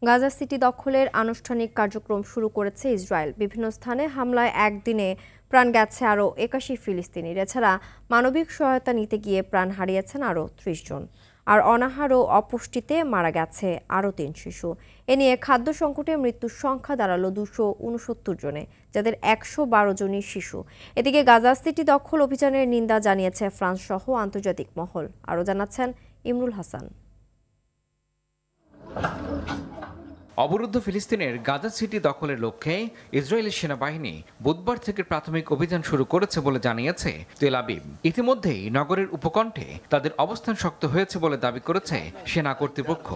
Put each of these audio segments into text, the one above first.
Gaza city দখলের আনুষ্ঠানিক কার্যক্রম শুরু করেছে ইসরায়েল। বিভিন্ন স্থানে হামলায় একদিনে প্রাণ গেছে আরও ৮১ ফিলিস্তিনির। এছাড়া মানবিক সহায়তা নিতে গিয়ে প্রাণ হারিয়েছেন আরও ৩০ জন। আর অনাহার ও অপুষ্টিতে মারা গেছে আরও ৩ শিশু। এ নিয়ে খাদ্য সংকটে মৃত্যুর সংখ্যা দাঁড়ালো ২৬৯ জনে, যাদের ১১২ জনই শিশু। এদিকে গাজা সিটি দখল অভিযানের নিন্দা জানিয়েছে ফ্রান্স সহ আন্তর্জাতিক মহল। আরও জানাচ্ছেন ইমরুল হাসান। অবরুদ্ধ ফিলিস্তিনের গাজা সিটি দখলের লক্ষ্যে ইসরায়েলি সেনাবাহিনী বুধবার থেকে প্রাথমিক অভিযান শুরু করেছে বলে জানিয়েছে তেল আবিব। ইতিমধ্যেই নগরের উপকণ্ঠে তাদের অবস্থান শক্ত হয়েছে বলে দাবি করেছে সেনা কর্তৃপক্ষ।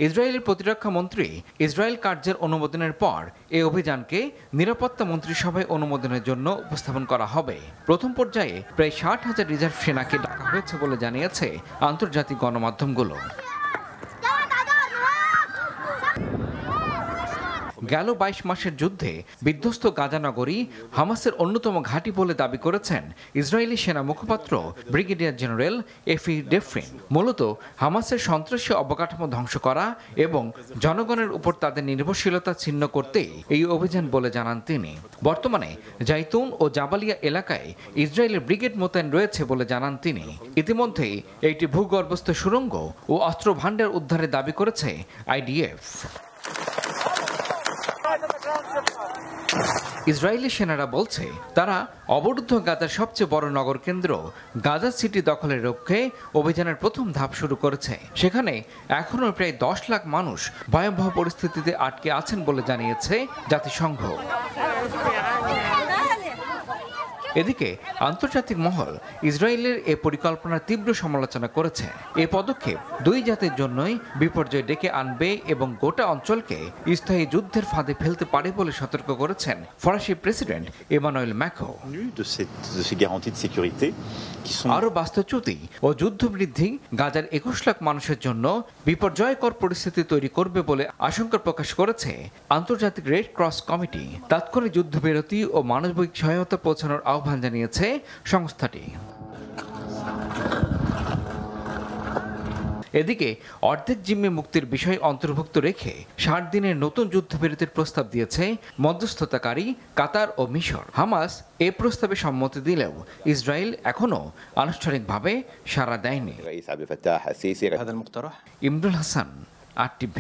ইসরায়েলের প্রতিরক্ষা মন্ত্রী ইসরায়েল কার্যের অনুমোদনের পর এই অভিযানকে নিরাপত্তা মন্ত্রিসভায় অনুমোদনের জন্য উপস্থাপন করা হবে। প্রথম পর্যায়ে প্রায় ৬০,০০০ রিজার্ভ সেনাকে ডাকা হয়েছে বলে জানিয়েছে আন্তর্জাতিক গণমাধ্যমগুলো। গেল ২২ মাসের যুদ্ধে বিধ্বস্ত গাজা নগরী হামাসের অন্যতম ঘাঁটি বলে দাবি করেছেন ইসরায়েলি সেনা মুখপাত্র ব্রিগেডিয়ার জেনারেল এফি ডেফরিন। মূলত হামাসের সন্ত্রাসী অবকাঠামো ধ্বংস করা এবং জনগণের উপর তাদের নির্ভরশীলতা ছিন্ন করতেই এই অভিযান বলে জানান তিনি। বর্তমানে জাইতুন ও জাবালিয়া এলাকায় ইসরায়েলের ব্রিগেড মোতায়েন রয়েছে বলে জানান তিনি। ইতিমধ্যেই একটি ভূগর্ভস্থ সুড়ঙ্গ ও অস্ত্র ভাণ্ডার উদ্ধারের দাবি করেছে আইডিএফ। ইসরায়েলি সেনারা বলছে তারা অবরুদ্ধ গাজার সবচেয়ে বড় নগর কেন্দ্র গাজা সিটি দখলের লক্ষ্যে অভিযানের প্রথম ধাপ শুরু করেছে। সেখানে এখনও প্রায় ১০ লাখ মানুষ ভয়াবহ পরিস্থিতিতে আটকে আছেন বলে জানিয়েছে জাতিসংঘ। এদিকে আন্তর্জাতিক মহল ইসরায়েলের এ পরিকল্পনার তীব্র সমালোচনা করেছে। এ পদক্ষেপ দুই জাতির জন্যই বিপর্যয় ডেকে আনবে এবং গোটা অঞ্চলকে স্থায়ী যুদ্ধের ফাঁদে ফেলতে পারে বলে সতর্ক করেছেন ফরাসি প্রেসিডেন্ট এমানুয়েল ম্যাক্রো। আরও বাস্তুচ্যুতি ও যুদ্ধবৃদ্ধি গাজার ২১ লাখ মানুষের জন্য বিপর্যয়কর পরিস্থিতি তৈরি করবে বলে আশঙ্কা প্রকাশ করেছে আন্তর্জাতিক রেড ক্রস কমিটি। তাৎক্ষণিক যুদ্ধবিরতি ও মানবিক সহায়তা পৌঁছানোর আহ্বান জানিয়েছে সংস্থাটি। এদিকে অর্ধেক জিম্মি মুক্তির বিষয় অন্তর্ভুক্ত রেখে ৬০ দিনের নতুন যুদ্ধবিরতির প্রস্তাব দিয়েছে মধ্যস্থতাকারী কাতার ও মিশর। হামাস এ প্রস্তাবে সম্মতি দিলেও ইসরায়েল এখনও আনুষ্ঠানিকভাবে সাড়া দেয়নি। ইমরুল হাসান, RTV।